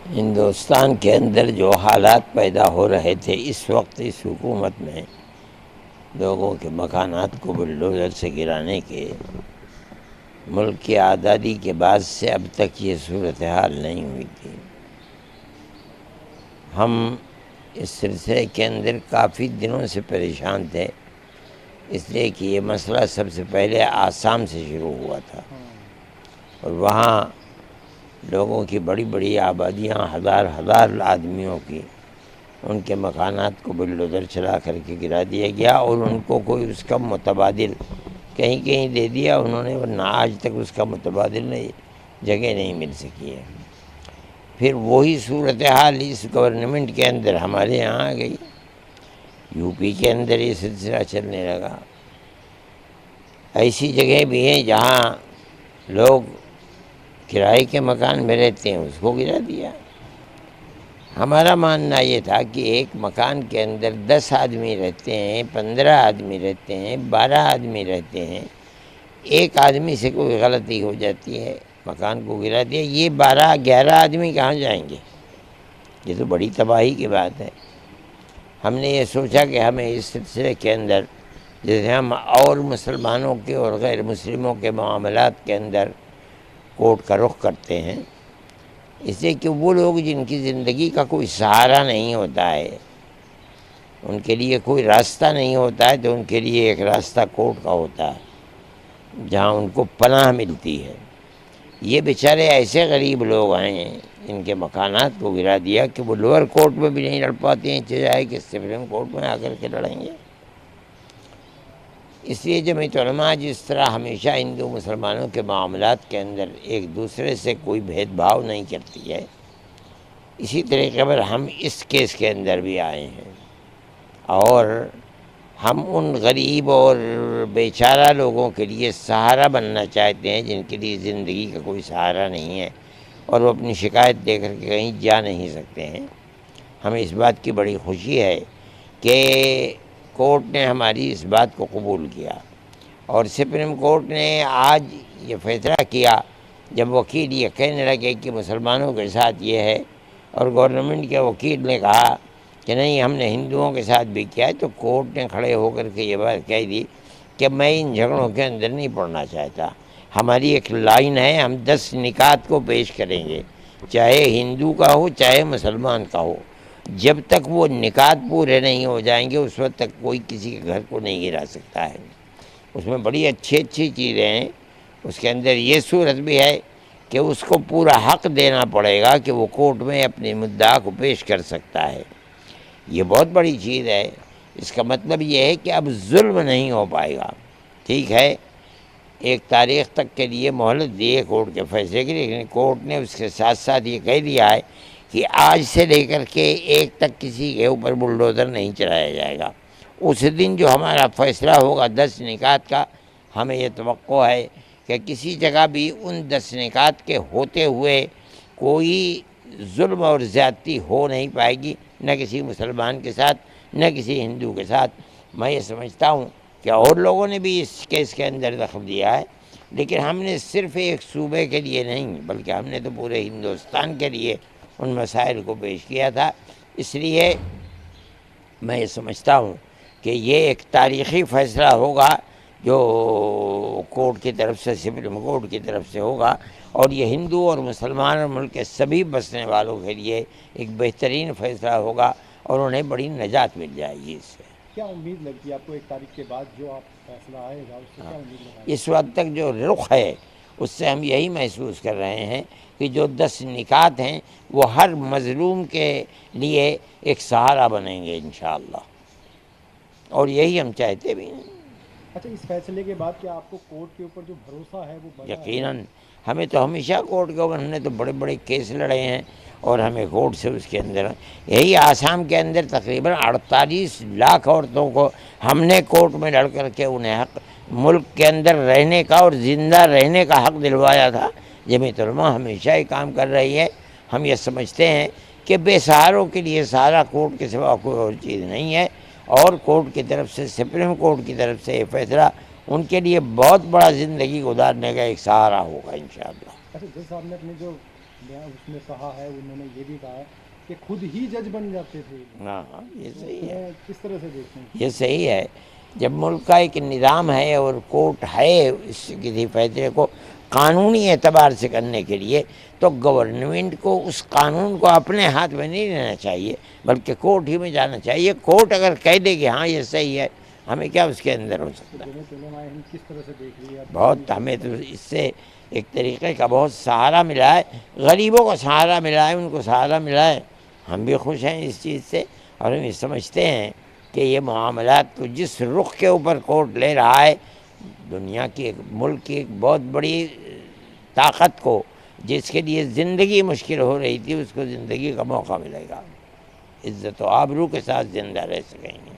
ہندوستان کے اندر جو حالات پیدا ہو رہے تھے اس وقت اس حکومت میں لوگوں کے مکانات کو بلڈوزر سے گرانے کے، ملک کی آزادی کے بعد سے اب تک یہ صورتحال نہیں ہوئی تھی۔ ہم اس سلسلے کے اندر کافی دنوں سے پریشان تھے، اس لیے کہ یہ مسئلہ سب سے پہلے آسام سے شروع ہوا تھا اور وہاں لوگوں کی بڑی بڑی آبادیاں، ہزار آدمیوں کی، ان کے مکانات کو بلڈوزر چلا کر کے گرا دیا گیا اور ان کو کوئی اس کا متبادل کہیں کہیں دے دیا انہوں نے، ورنہ آج تک اس کا متبادل جگہ نہیں مل سکی ہے۔ پھر وہی صورتحال اس گورنمنٹ کے اندر ہمارے یہاں آ گئی، یو پی کے اندر یہ سلسلہ چلنے لگا۔ ایسی جگہ بھی ہیں جہاں لوگ کرائے کے مکان میں رہتے ہیں، اس کو گرا دیا۔ ہمارا ماننا یہ تھا کہ ایک مکان کے اندر 10 آدمی رہتے ہیں، 15 آدمی رہتے ہیں، 12 آدمی رہتے ہیں، ایک آدمی سے کوئی غلطی ہو جاتی ہے، مکان کو گرا دیا، یہ 11 آدمی کہاں جائیں گے؟ یہ تو بڑی تباہی کی بات ہے۔ ہم نے یہ سوچا کہ ہمیں اس سلسلے کے اندر، جیسے ہم اور مسلمانوں کے اور غیر مسلموں کے معاملات کے اندر کورٹ کا رخ کرتے ہیں، اس لیے کہ وہ لوگ جن کی زندگی کا کوئی سہارا نہیں ہوتا ہے، ان کے لیے کوئی راستہ نہیں ہوتا ہے، تو ان کے لیے ایک راستہ کورٹ کا ہوتا ہے جہاں ان کو پناہ ملتی ہے۔ یہ بیچارے ایسے غریب لوگ ہیں، ان کے مکانات کو گرا دیا کہ وہ لوور کورٹ میں بھی نہیں لڑ پاتے ہیں، چاہے کہ سپریم کورٹ میں آ کر کے لڑیں گے۔ اس لیے جمعیت علماء جس طرح ہمیشہ ہندو مسلمانوں کے معاملات کے اندر ایک دوسرے سے کوئی بھید بھاؤ نہیں کرتی ہے، اسی طریقے پر ہم اس کیس کے اندر بھی آئے ہیں اور ہم ان غریب اور بیچارہ لوگوں کے لیے سہارا بننا چاہتے ہیں جن کے لیے زندگی کا کوئی سہارا نہیں ہے اور وہ اپنی شکایت دے کر کے کہیں جا نہیں سکتے ہیں۔ ہمیں اس بات کی بڑی خوشی ہے کہ کورٹ نے ہماری اس بات کو قبول کیا اور سپریم کورٹ نے آج یہ فیصلہ کیا، جب وکیل یہ کہنے لگے کہ مسلمانوں کے ساتھ یہ ہے اور گورنمنٹ کے وکیل نے کہا کہ نہیں ہم نے ہندوؤں کے ساتھ بھی کیا ہے، تو کورٹ نے کھڑے ہو کر کے یہ بات کہہ دی کہ میں ان جھگڑوں کے اندر نہیں پڑنا چاہتا۔ ہماری ایک لائن ہے، ہم 10 نکات کو پیش کریں گے، چاہے ہندو کا ہو چاہے مسلمان کا ہو، جب تک وہ نکات پورے نہیں ہو جائیں گے اس وقت تک کوئی کسی کے گھر کو نہیں گرا سکتا ہے۔ اس میں بڑی اچھی چیزیں ہیں، اس کے اندر یہ صورت بھی ہے کہ اس کو پورا حق دینا پڑے گا کہ وہ کورٹ میں اپنی مدعا کو پیش کر سکتا ہے۔ یہ بہت بڑی چیز ہے۔ اس کا مطلب یہ ہے کہ اب ظلم نہیں ہو پائے گا۔ ٹھیک ہے، ایک تاریخ تک کے لیے مہلت دی ہے کورٹ کے فیصلے کے لیے، لیکن کورٹ نے اس کے ساتھ ساتھ یہ کہہ دیا ہے کہ آج سے لے کر کے ایک تک کسی کے اوپر بلڈوزر نہیں چلایا جائے گا۔ اس دن جو ہمارا فیصلہ ہوگا 10 نکات کا، ہمیں یہ توقع ہے کہ کسی جگہ بھی ان 10 نکات کے ہوتے ہوئے کوئی ظلم اور زیادتی ہو نہیں پائے گی، نہ کسی مسلمان کے ساتھ نہ کسی ہندو کے ساتھ۔ میں یہ سمجھتا ہوں کہ اور لوگوں نے بھی اس کیس کے اندر دخل دیا ہے، لیکن ہم نے صرف ایک صوبے کے لیے نہیں بلکہ ہم نے تو پورے ہندوستان کے لیے ان مسائل کو پیش کیا تھا۔ اس لیے میں یہ سمجھتا ہوں کہ یہ ایک تاریخی فیصلہ ہوگا جو کورٹ کی طرف سے، سپریم کورٹ کی طرف سے ہوگا، اور یہ ہندو اور مسلمان اور ملک کے سبھی بسنے والوں کے لیے ایک بہترین فیصلہ ہوگا اور انہیں بڑی نجات مل جائے گی اس سے۔ کیا امید لگتی ہے آپ کو 1 تاریخ کے بعد جو آپ فیصلہ آئے گا اس سے کیا امید لگائی؟ اس وقت تک جو رخ ہے اس سے ہم یہی محسوس کر رہے ہیں کہ جو 10 نکات ہیں وہ ہر مظلوم کے لیے ایک سہارا بنیں گے انشاءاللہ، اور یہی ہم چاہتے بھی ہیں۔ اچھا، اس فیصلے کے بعد کیا آپ کو کورٹ کے اوپر جو بھروسہ ہے وہ بڑھا ہے؟ یقیناً ہمیں تو ہمیشہ کورٹ کے اوپر، ہم نے تو بڑے بڑے کیس لڑے ہیں اور ہمیں کورٹ سے اس کے اندر، یہی آسام کے اندر تقریباً 48 لاکھ عورتوں کو ہم نے کورٹ میں لڑ کر کے انہیں حق ملک کے اندر رہنے کا اور زندہ رہنے کا حق دلوایا تھا۔ جمعیت علماء ہمیشہ ہی کام کر رہی ہے۔ ہم یہ سمجھتے ہیں کہ بے سہاروں کے لیے سہارا کورٹ کے سوا کوئی اور چیز نہیں ہے، اور کورٹ کی طرف سے، سپریم کورٹ کی طرف سے یہ فیصلہ ان کے لیے بہت بڑا زندگی گزارنے کا ایک سہارا ہوگا انشاءاللہ۔ اچھا، جیسے آپ نے اپنے جو اس میں کہا ہے، انہوں نے یہ بھی کہا ہے کہ خود ہی جج بن جاتے تھے. ہاں ہاں، یہ صحیح ہے، کس طرح سے دیکھتے ہیں؟ یہ صحیح ہے. جب ملک کا ایک نظام ہے اور کورٹ ہے اس کسی فیصلے کو قانونی اعتبار سے کرنے کے لیے، تو گورنمنٹ کو اس قانون کو اپنے ہاتھ میں نہیں لینا چاہیے، بلکہ کورٹ ہی میں جانا چاہیے. کورٹ اگر کہہ دے کہ ہاں یہ صحیح ہے، ہمیں کیا اس کے اندر ہو سکتا ہے؟ جمعیت علماء ہند کس طرح سے دیکھ رہی ہے؟ بہت، ہمیں تو اس سے ایک طریقے کا بہت سہارا ملا ہے، غریبوں کو سہارا ملا ہے، ان کو سہارا ملا ہے. ہم بھی خوش ہیں اس چیز سے، اور ہم یہ سمجھتے ہیں کہ یہ معاملات کو جس رخ کے اوپر کورٹ لے رہا ہے، دنیا کی ایک ملک کی ایک بہت بڑی طاقت کو، جس کے لیے زندگی مشکل ہو رہی تھی، اس کو زندگی کا موقع ملے گا، عزت و آبرو کے ساتھ زندہ رہ سکیں گے.